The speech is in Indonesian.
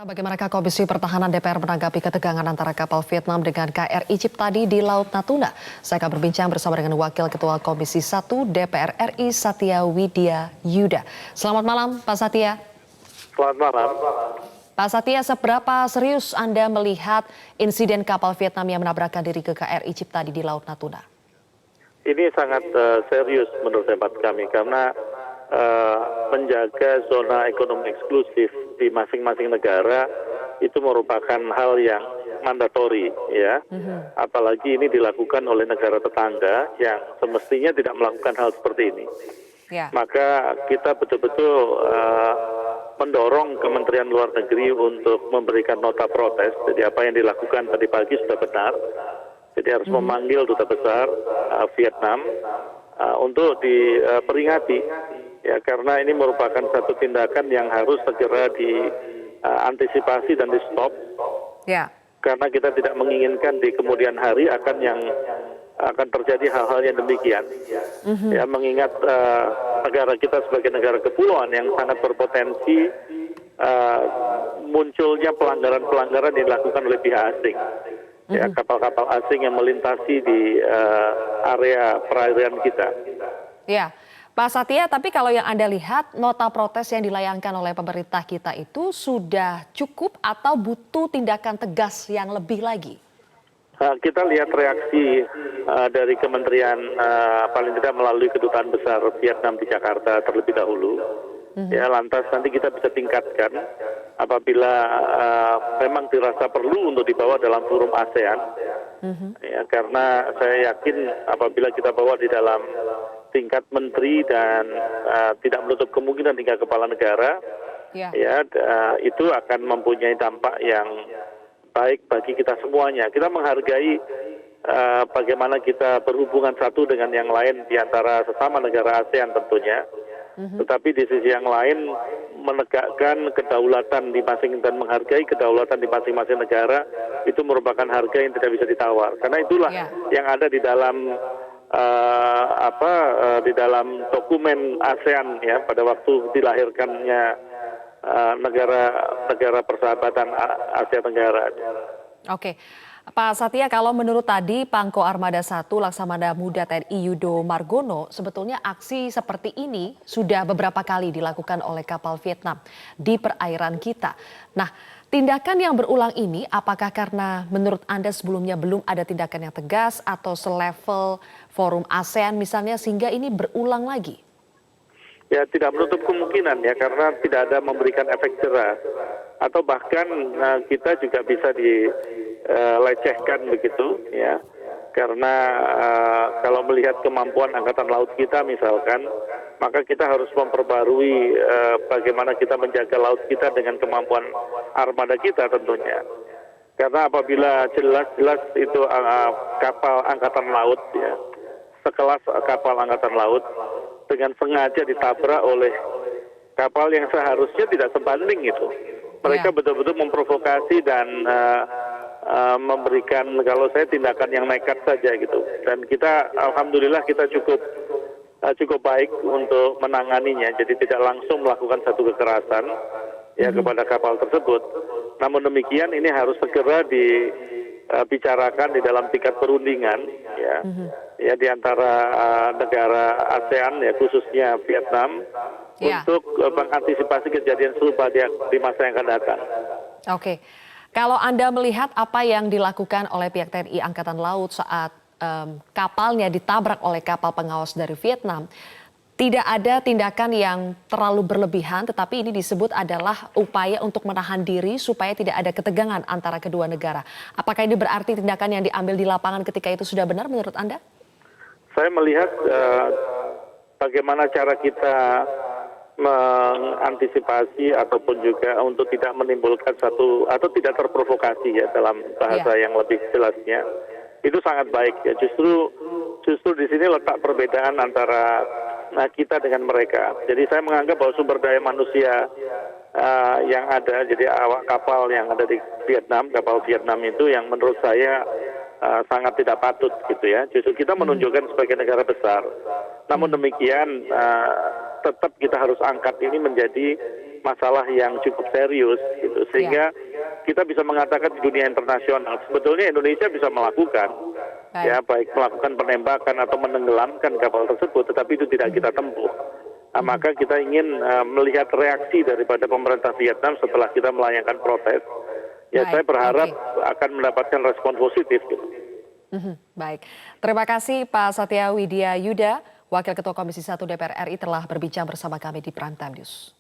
Bagaimanakah Komisi Pertahanan DPR menanggapi ketegangan antara kapal Vietnam dengan KRI Ciptadi di Laut Natuna? Saya akan berbincang bersama dengan Wakil Ketua Komisi 1 DPR RI Satya Widya Yuda. Selamat malam Pak Satya. Selamat malam. Pak Satya, seberapa serius Anda melihat insiden kapal Vietnam yang menabrakkan diri ke KRI Ciptadi di Laut Natuna? Ini sangat serius menurut hemat kami karena menjaga zona ekonomi eksklusif di masing-masing negara itu merupakan hal yang mandatori, ya. Apalagi ini dilakukan oleh negara tetangga yang semestinya tidak melakukan hal seperti ini. Ya. Maka kita betul-betul mendorong Kementerian Luar Negeri untuk memberikan nota protes. Jadi apa yang dilakukan tadi pagi sudah benar. Jadi harus memanggil duta besar Vietnam untuk diperingati, ya, karena ini merupakan satu tindakan yang harus segera diantisipasi dan di-stop. Ya. Karena kita tidak menginginkan di kemudian hari akan terjadi hal-hal yang demikian. Ya, mengingat negara kita sebagai negara kepulauan yang sangat berpotensi munculnya pelanggaran-pelanggaran yang dilakukan oleh pihak asing. Ya, kapal-kapal asing yang melintasi di area perairan kita. Ya, Pak Satya, tapi kalau yang Anda lihat nota protes yang dilayangkan oleh pemerintah kita itu sudah cukup atau butuh tindakan tegas yang lebih lagi? Kita lihat reaksi dari kementerian paling tidak melalui kedutaan besar Vietnam di Jakarta terlebih dahulu. Ya, lantas nanti kita bisa tingkatkan apabila memang dirasa perlu untuk dibawa dalam forum ASEAN. Ya, karena saya yakin apabila kita bawa di dalam tingkat menteri dan tidak menutup kemungkinan tingkat kepala negara, itu akan mempunyai dampak yang baik bagi kita semuanya. Kita menghargai bagaimana kita berhubungan satu dengan yang lain di antara sesama negara ASEAN tentunya. Tetapi di sisi yang lain menegakkan kedaulatan di dan menghargai kedaulatan di masing-masing negara itu merupakan harga yang tidak bisa ditawar. Karena itulah yang ada di dalam di dalam dokumen ASEAN, ya, pada waktu dilahirkannya negara persahabatan Asia Tenggara. Oke. Pak Satya, kalau menurut tadi Pangko Armada 1 Laksamana Muda TNI Yudo Margono, sebetulnya aksi seperti ini sudah beberapa kali dilakukan oleh kapal Vietnam di perairan kita. Nah, tindakan yang berulang ini apakah karena menurut Anda sebelumnya belum ada tindakan yang tegas atau selevel forum ASEAN misalnya sehingga ini berulang lagi? Ya, tidak menutup kemungkinan, ya, karena tidak ada memberikan efek jerah. Atau bahkan kita juga bisa dilecehkan begitu, ya, karena kalau melihat kemampuan angkatan laut kita misalkan, maka kita harus memperbarui bagaimana kita menjaga laut kita dengan kemampuan armada kita tentunya. Karena apabila jelas-jelas itu kapal angkatan laut, ya, sekelas kapal angkatan laut dengan sengaja ditabrak oleh kapal yang seharusnya tidak sebanding itu. Mereka betul-betul memprovokasi dan memberikan, kalau saya, tindakan yang nekat saja gitu. Dan kita, alhamdulillah, kita cukup baik untuk menanganinya. Jadi tidak langsung melakukan satu kekerasan, ya, kepada kapal tersebut. Namun demikian ini harus segera dibicarakan di dalam tingkat perundingan, ya, di antara negara ASEAN, ya, khususnya Vietnam. Untuk mengantisipasi kejadian serupa di masa yang akan datang. Oke, kalau Anda melihat apa yang dilakukan oleh pihak TNI Angkatan Laut saat kapalnya ditabrak oleh kapal pengawas dari Vietnam, tidak ada tindakan yang terlalu berlebihan, tetapi ini disebut adalah upaya untuk menahan diri supaya tidak ada ketegangan antara kedua negara. Apakah ini berarti tindakan yang diambil di lapangan ketika itu sudah benar menurut Anda? Saya melihat bagaimana cara kita mengantisipasi ataupun juga untuk tidak menimbulkan satu atau tidak terprovokasi, ya, dalam bahasa yang lebih jelasnya, itu sangat baik, ya. Justru di sini letak perbedaan antara kita dengan mereka. Jadi saya menganggap bahwa sumber daya manusia yang ada, jadi awak kapal yang ada di Vietnam, kapal Vietnam itu yang menurut saya sangat tidak patut gitu, ya. Justru kita menunjukkan sebagai negara besar. Namun demikian tetap kita harus angkat ini menjadi masalah yang cukup serius gitu. Sehingga kita bisa mengatakan di dunia internasional sebetulnya Indonesia bisa melakukan baik melakukan penembakan atau menenggelamkan kapal tersebut, tetapi itu tidak kita tempuh. Nah, maka kita ingin melihat reaksi daripada pemerintah Vietnam setelah kita melayangkan protes. Ya, saya berharap akan mendapatkan respon positif gitu. Baik, terima kasih Pak Satya Widya Yuda, Wakil Ketua Komisi 1 DPR RI telah berbincang bersama kami di Prime Time News.